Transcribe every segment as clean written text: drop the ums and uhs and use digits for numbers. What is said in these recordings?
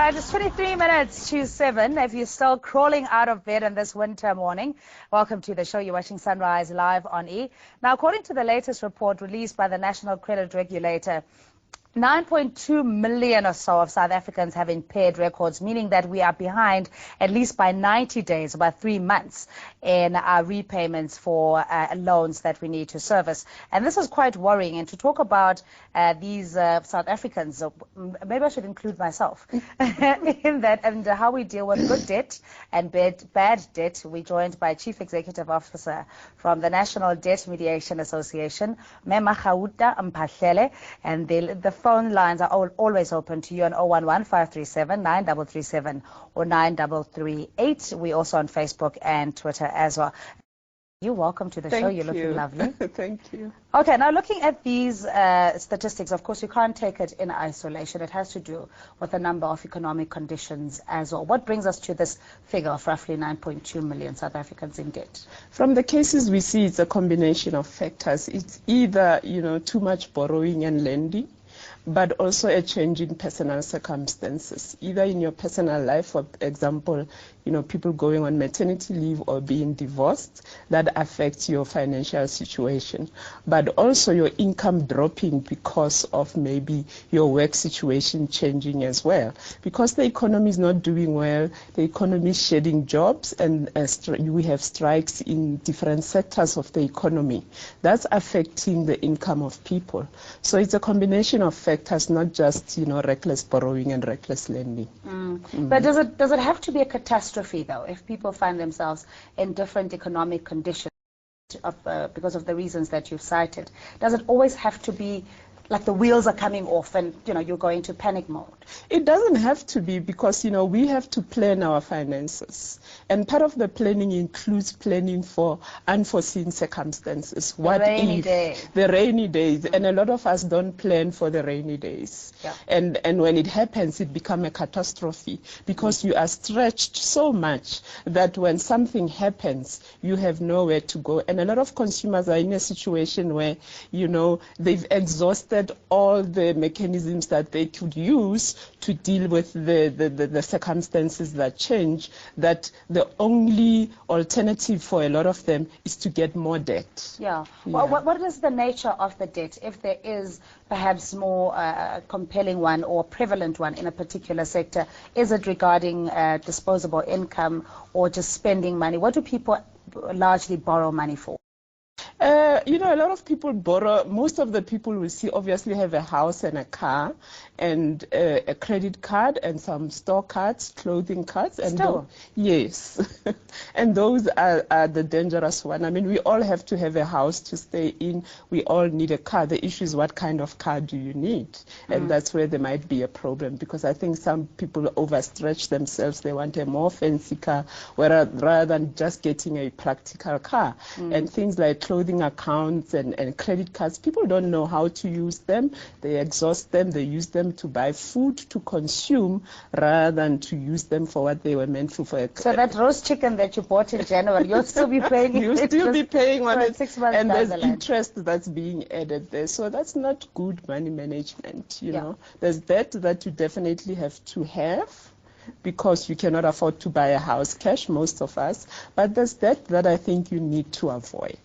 right, it's 23 minutes to 7. If you're still crawling out of bed on this winter morning, welcome to the show. You're watching Sunrise live on E! Now, according to the latest report released by the National Credit Regulator, 9.2 million or so of South Africans have impaired records, meaning that we are behind at least by 90 days, about 3 months, in our repayments for loans that we need to service. And this is quite worrying. And to talk about these South Africans, maybe I should include myself in that, and how we deal with good debt and bad debt, we're joined by Chief Executive Officer from the National Debt Mediation Association, Mema Khauta Mphahlele, and the phone lines are always open to you on 011-537-9337 or 9338. We're also on Facebook and Twitter as well. You're welcome to the show. You're looking lovely. Thank you. Okay, now looking at these statistics, of course, you can't take it in isolation. It has to do with a number of economic conditions as well. What brings us to this figure of roughly 9.2 million South Africans in debt? From the cases we see, it's a combination of factors. It's either, too much borrowing and lending, but also a change in personal circumstances, either in your personal life, for example, people going on maternity leave or being divorced, that affects your financial situation, but also your income dropping because of maybe your work situation changing as well. Because the economy is not doing well, the economy is shedding jobs, and we have strikes in different sectors of the economy. That's affecting the income of people. So it's a combination of factors, not just reckless borrowing and reckless lending. But does it have to be a catastrophe though, if people find themselves in different economic conditions because of the reasons that you've cited? Does it always have to be like the wheels are coming off and you're going to panic mode? It doesn't have to be, because we have to plan our finances, and part of the planning includes planning for unforeseen circumstances. The rainy days, and a lot of us don't plan for the rainy days. Yeah. And when it happens, it becomes a catastrophe, because you are stretched so much that when something happens, you have nowhere to go. And a lot of consumers are in a situation where they've exhausted all the mechanisms that they could use to deal with the circumstances that change, that the only alternative for a lot of them is to get more debt. Yeah. Well, what is the nature of the debt, if there is perhaps more compelling one or prevalent one in a particular sector? Is it regarding disposable income or just spending money? What do people largely borrow money for? A lot of people borrow. Most of the people we see obviously have a house and a car and a credit card and some store cards, clothing cards. And yes. And those are the dangerous one. I mean, we all have to have a house to stay in. We all need a car. The issue is, what kind of car do you need? And that's where there might be a problem, because I think some people overstretch themselves. They want a more fancy car rather than just getting a practical car. And things like clothing accounts and credit cards, people don't know how to use them. They exhaust them. They use them to buy food to consume rather than to use them for what they were meant for. So that roast chicken that you bought in January, you'll still be paying it. You'll still be paying on it, 6 months and there's the interest that's being added there. So that's not good money management. There's debt that you definitely have to have, because you cannot afford to buy a house cash, most of us. But there's debt that I think you need to avoid.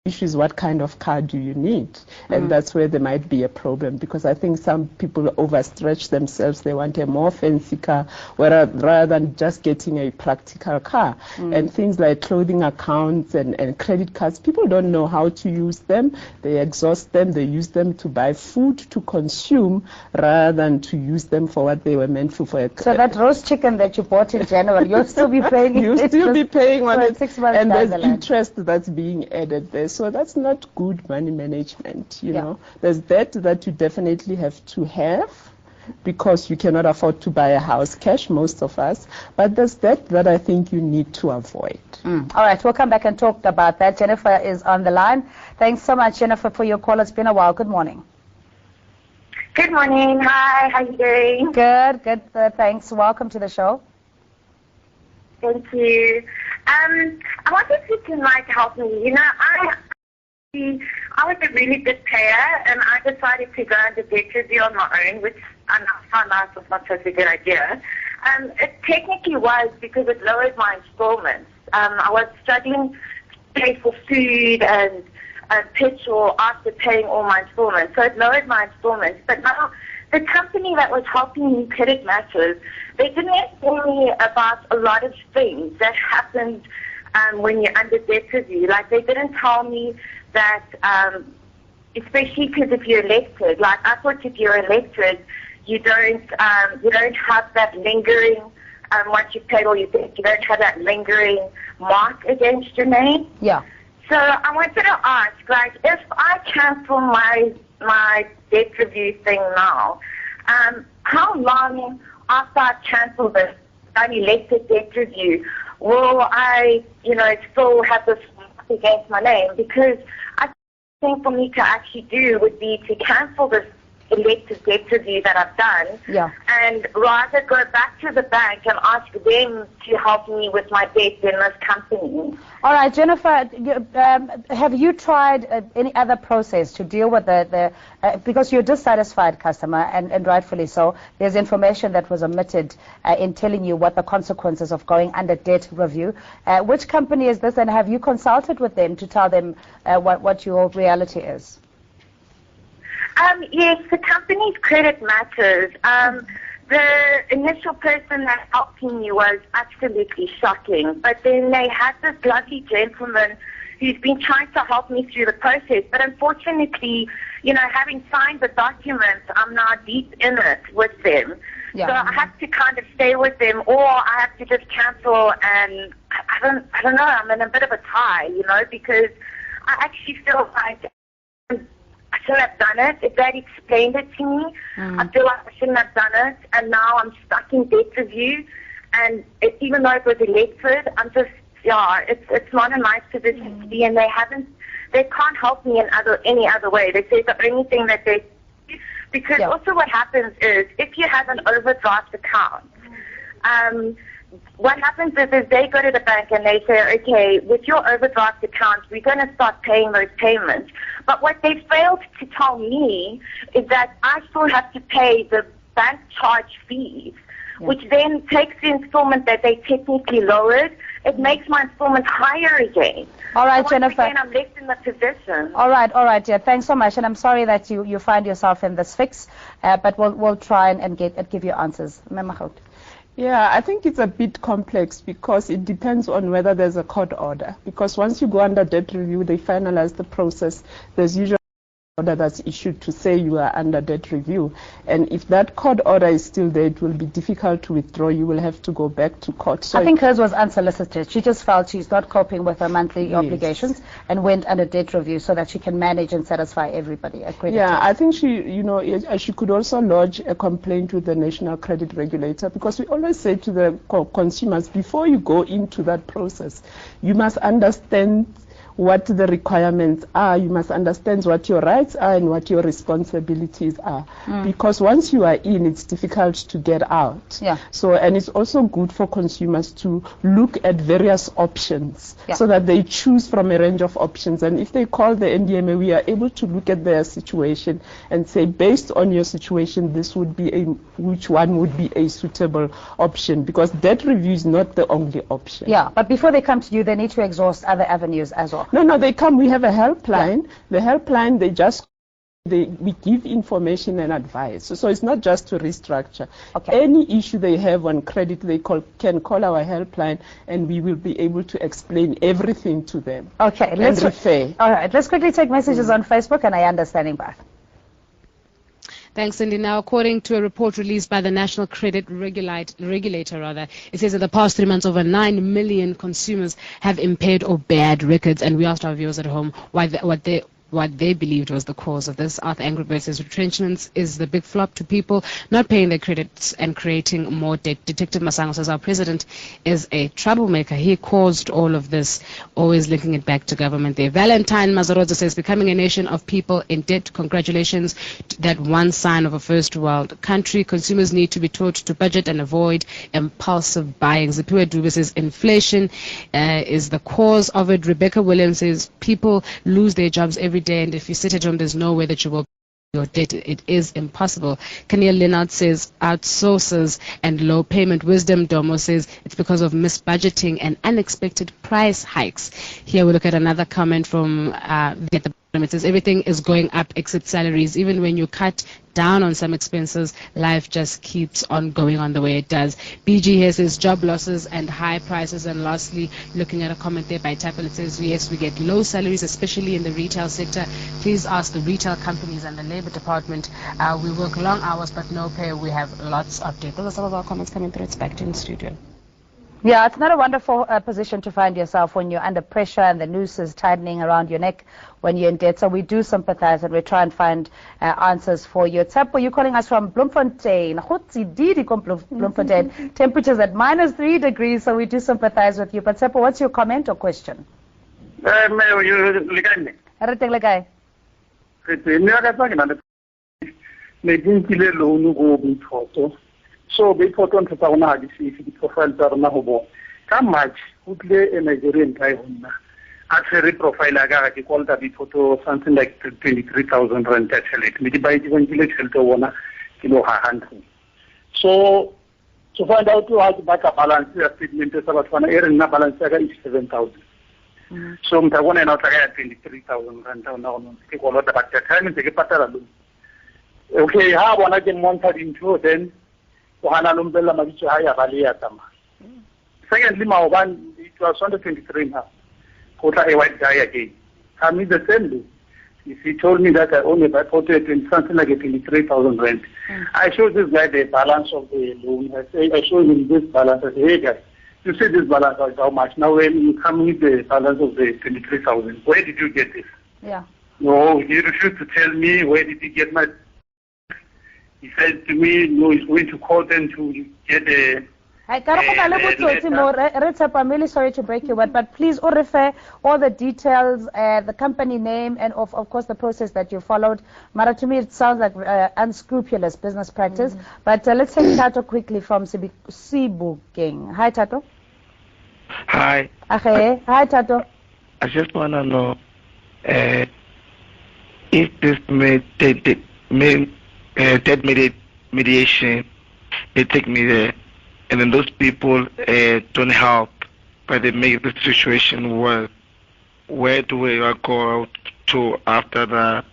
Issue is, what kind of car do you need? And that's where there might be a problem, because I think some people overstretch themselves. They want a more fancy car rather than just getting a practical car. And things like clothing accounts and credit cards, people don't know how to use them. They exhaust them. They use them to buy food to consume rather than to use them for what they were meant for. So that roast chicken that you bought in January, you'll still be paying it. You'll still be paying on it, 6 months and there's interest that's being added there. So that's not good money management, There's debt that you definitely have to have, because you cannot afford to buy a house cash, most of us. But there's debt that I think you need to avoid. All right, we'll come back and talk about that. Jennifer is on the line. Thanks so much, Jennifer, for your call. It's been a while. Good morning. Good morning. Hi, how you doing? Good. Thanks. Welcome to the show. Thank you. I wonder if you can help me. I was a really good payer, and I decided to go under debt review on my own, which I found out it was not such a good idea. It technically was because it lowered my installments. I was struggling to pay for food and petrol after paying all my installments. So it lowered my installments. But now the company that was helping me credit matters, they didn't tell me about a lot of things that happened when you're under debt review. Like they didn't tell me that, especially because if you're elected, like I thought if you're elected, you don't have that lingering, once you've paid all your debt, you don't have that lingering mark against your name. Yeah. So I wanted to ask, like, if I cancel my debt review thing now, how long after I cancel this unelected debt review will I, still have this mark against my name? Because I think for me to actually do would be to cancel this elected debt review that I've done, and rather go back to the bank and ask them to help me with my debt in this company. All right, Jennifer, have you tried any other process to deal with because you're a dissatisfied customer, and rightfully so. There's information that was omitted in telling you what the consequences of going under debt review. Which company is this, and have you consulted with them to tell them what your reality is? Yes, the company's credit matters. The initial person that helped me was absolutely shocking, but then they had this lovely gentleman who's been trying to help me through the process, but unfortunately, having signed the documents, I'm now deep in it with them. Yeah. So I have to kind of stay with them, or I have to just cancel, and I don't know, I'm in a bit of a tie, because I actually feel like I shouldn't have done it. If they'd explained it to me, I feel like I shouldn't have done it. And now I'm stuck in debt review. And even though it was elected, I'm just, it's not a nice position to be in. They can't help me in any other way. They say the only thing that they, because also what happens is if you have an overdraft account, what happens is they go to the bank and they say, okay, with your overdraft account, we're going to start paying those payments. But what they failed to tell me is that I still have to pay the bank charge fees, which then takes the installment that they technically lowered. It makes my installment higher again. All right, so Jennifer. Again, I'm left in the position. All right, yeah. Thanks so much, and I'm sorry that you find yourself in this fix, but we'll try and give you answers. Yeah, I think it's a bit complex because it depends on whether there's a court order. Because once you go under debt review, they finalize the process. There's usually order that's issued to say you are under debt review, and if that court order is still there, it will be difficult to withdraw. You will have to go back to court. So I think hers was unsolicited. She just felt she's not coping with her monthly obligations and went under debt review so that she can manage and satisfy everybody. Yeah, I think she could also lodge a complaint with the National Credit Regulator, because we always say to the consumers, before you go into that process, you must understand what the requirements are. You must understand what your rights are and what your responsibilities are. Because once you are in, it's difficult to get out. Yeah. So, and it's also good for consumers to look at various options so that they choose from a range of options. And if they call the NDMA, we are able to look at their situation and say, based on your situation, this would be which one would be a suitable option, because debt review is not the only option. Yeah, but before they come to you, they need to exhaust other avenues as well. No, they come. We have a helpline. Yeah. The helpline, we give information and advice. So it's not just to restructure. Okay. Any issue they have on credit, they can call our helpline, and we will be able to explain everything to them. Okay, let's refer. All right, let's quickly take messages on Facebook, and I am standing back. Thanks, Cindy. Now, according to a report released by the National Credit Regulator, it says in the past 3 months, over 9 million consumers have impaired or bad records. And we asked our viewers at home what they believed was the cause of this. Arthur Angry says retrenchments is the big flop to people not paying their credits and creating more debt. Detective Masango says our president is a troublemaker. He caused all of this, always linking it back to government there. Valentine Mazaroza says becoming a nation of people in debt. Congratulations. That one sign of a first world country. Consumers need to be taught to budget and avoid impulsive buying. Zipiwe Dube says inflation is the cause of it. Rebecca Williams says people lose their jobs every day, and if you sit at home, there's no way that you will your debt. It is impossible. Kania Leonard says outsources and low payment. Wisdom Domo says it's because of misbudgeting and unexpected price hikes. Here we look at another comment from the it says everything is going up except salaries. Even when you cut down on some expenses, life just keeps on going on the way it does. BG here says job losses and high prices. And lastly, looking at a comment there by Tapel, it says yes, we get low salaries, especially in the retail sector. Please ask the retail companies and the labor department. We work long hours but no pay. We have lots of debt. Those are some of our comments coming through. It's back to in studio. Yeah, it's not a wonderful position to find yourself when you're under pressure and the noose is tightening around your neck when you're in debt. So we do sympathize and we try and find answers for you. Tsepo, you're calling us from Bloemfontein. Bloemfontein. Temperatures at -3 degrees, so we do sympathize with you. But Tsepo, what's your comment or question? So they put on to the profile how much would lay a Nigerian guy actually profile I call that photo something like 23,000 rand actually. Maybe by the shelter one kilo hand. So to find out how to back a balance statement is about one air and balance is 7,000. So I want to not 23,000 rand now. Take all of the back time and take a pattern. Okay, how one I can monitor into then. Secondly, Maoban, it was under 23 now. Quota a white guy again. I mean the same day. If he told me that I only about 40 something like 23,000 rent. I showed this guy the balance of the loan. I showed him this balance. I said, hey guys, you see this balance is how much? Now when you come with the balance of the 23,000, where did you get this? Yeah. No, he refused to tell me where did he get my. He said to me, no, he's going to call them to get a. I'm really sorry to break your word, but please refer all the details, the company name, and of course the process that you followed. Mara, to me it sounds like unscrupulous business practice. But let's take Tato quickly from Sebokeng. Hi, Tato. Hi. Okay. Hi, Tato. I just want to know if this debt mediation, they take me there, and then those people don't help, but they make the situation worse. Where do we go out to after that?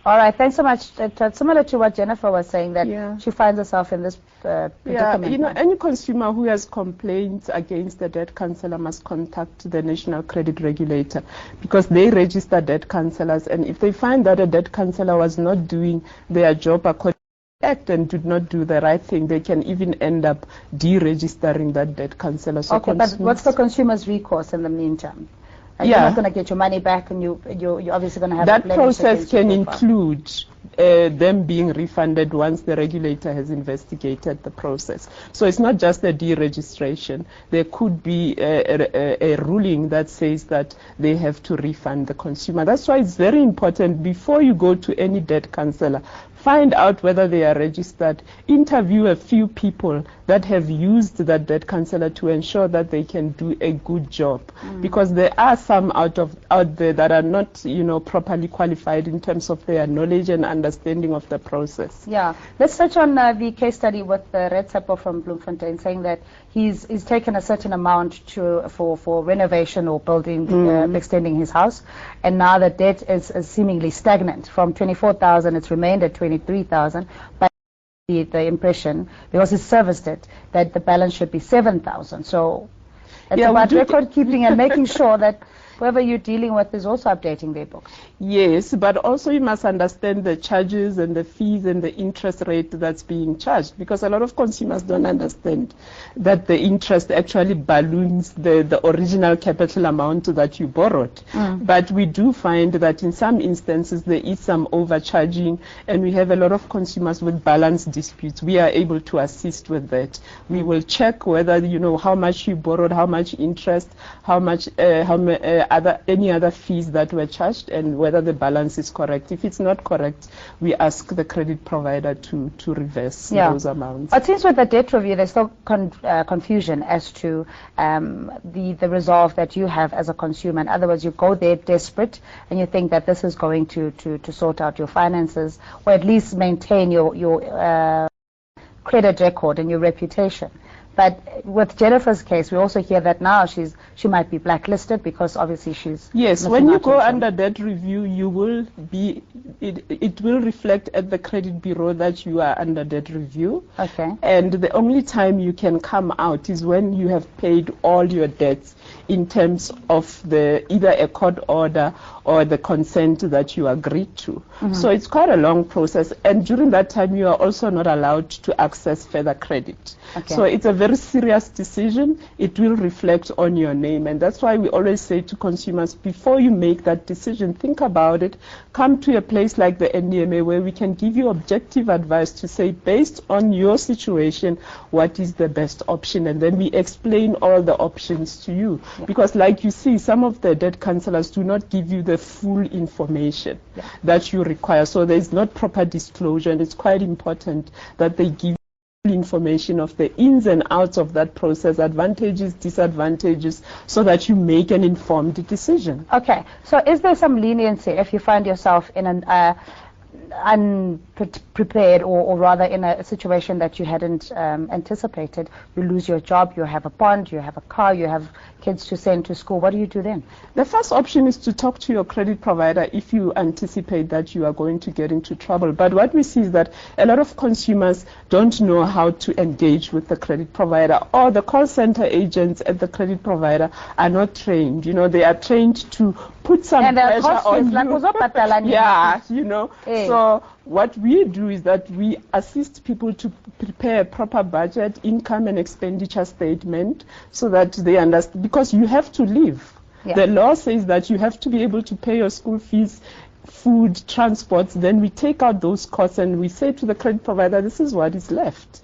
All right, thanks so much. Similar to what Jennifer was saying, that she finds herself in this predicament. You know, any consumer who has complaints against the debt counsellor must contact the National Credit Regulator, because they register debt counsellors, and if they find that a debt counsellor was not doing their job according to the Act and did not do the right thing, they can even end up deregistering that debt counsellor. So okay, but what's the consumer's recourse in the meantime? You're not going to get your money back, and you're obviously going to have that process can include them being refunded once the regulator has investigated the process. So it's not just a deregistration. There could be a ruling that says that they have to refund the consumer. That's why it's very important, before you go to any debt counsellor, find out whether they are registered, interview a few people that have used that debt counsellor to ensure that they can do a good job, because there are some out there that are not, properly qualified in terms of their knowledge and understanding of the process. Yeah, let's touch on the case study with Red Tsepo from Bloemfontein, saying that he's taken a certain amount for renovation or building, extending his house, and now the debt is seemingly stagnant. From 24,000, it's remained at 23,000, but the impression, because he serviced it, that the balance should be 7,000. So it's about record keeping and making sure that whoever you're dealing with is also updating their books. Yes, but also you must understand the charges and the fees and the interest rate that's being charged, because a lot of consumers don't understand that the interest actually balloons the original capital amount that you borrowed. But we do find that in some instances there is some overcharging, and we have a lot of consumers with balance disputes. We are able to assist with that. We will check whether, how much you borrowed, how much interest, how much any other fees that were charged and whether the balance is correct. If it's not correct, we ask the credit provider to reverse those amounts. It seems with the debt review, there's still confusion as to the resolve that you have as a consumer. In other words, you go there desperate and you think that this is going to sort out your finances or at least maintain your credit record and your reputation. But with Jennifer's case, we also hear that now she might be blacklisted because obviously she's... Yes, when you go under debt review, you will be, it will reflect at the credit bureau that you are under debt review. Okay. And the only time you can come out is when you have paid all your debts in terms of either a court order or the consent that you agreed to. So it's quite a long process. And during that time, you are also not allowed to access further credit. Okay. So it's a very serious decision. It will reflect on your name. And that's why we always say to consumers, before you make that decision, think about it. Come to a place like the NDMA where we can give you objective advice to say, based on your situation, what is the best option? And then we explain all the options to you. Because like you see, some of the debt counselors do not give you the full information that you require. So there's not proper disclosure, and it's quite important that they give information of the ins and outs of that process, advantages, disadvantages, so that you make an informed decision. Okay, so is there some leniency if you find yourself in an unprepared or rather in a situation that you hadn't anticipated? You lose your job, you have a bond, you have a car, you have kids to send to school. What do you do then? The first option is to talk to your credit provider if you anticipate that you are going to get into trouble. But what we see is that a lot of consumers don't know how to engage with the credit provider, or the call center agents at the credit provider are not trained. You know, they are trained to put some pressure on you. Yeah, you know. So what we do is that we assist people to prepare a proper budget, income and expenditure statement, so that they understand, because you have to live. The law says that you have to be able to pay your school fees, food, transport. Then we take out those costs and we say to the credit provider, this is what is left.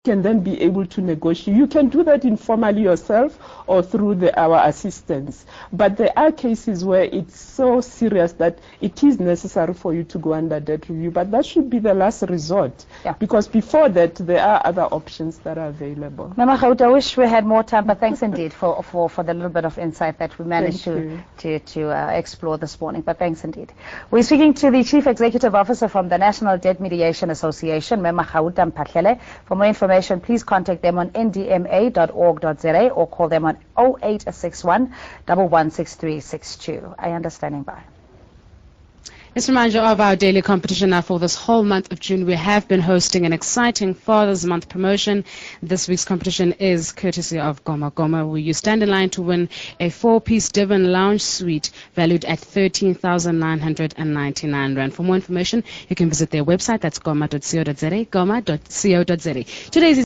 Can then be able to negotiate. You can do that informally yourself or through our assistants. But there are cases where it's so serious that it is necessary for you to go under debt review. But that should be the last resort. Because before that, there are other options that are available. Mama Gaut, I wish we had more time, but thanks indeed for the little bit of insight that we managed to explore this morning. But thanks indeed. We're speaking to the Chief Executive Officer from the National Debt Mediation Association, Mama Gaut Mphahlele. For more information, please contact them on ndma.org.za or call them on 0861 116362. I am standing by. Let's remind you of our daily competition now. For this whole month of June, we have been hosting an exciting Father's Month promotion. This week's competition is courtesy of Goma Goma, where you stand in line to win a 4-piece Divin Lounge Suite valued at 13,999 Rand. For more information, you can visit their website. That's goma.co.za, goma.co.za. Today's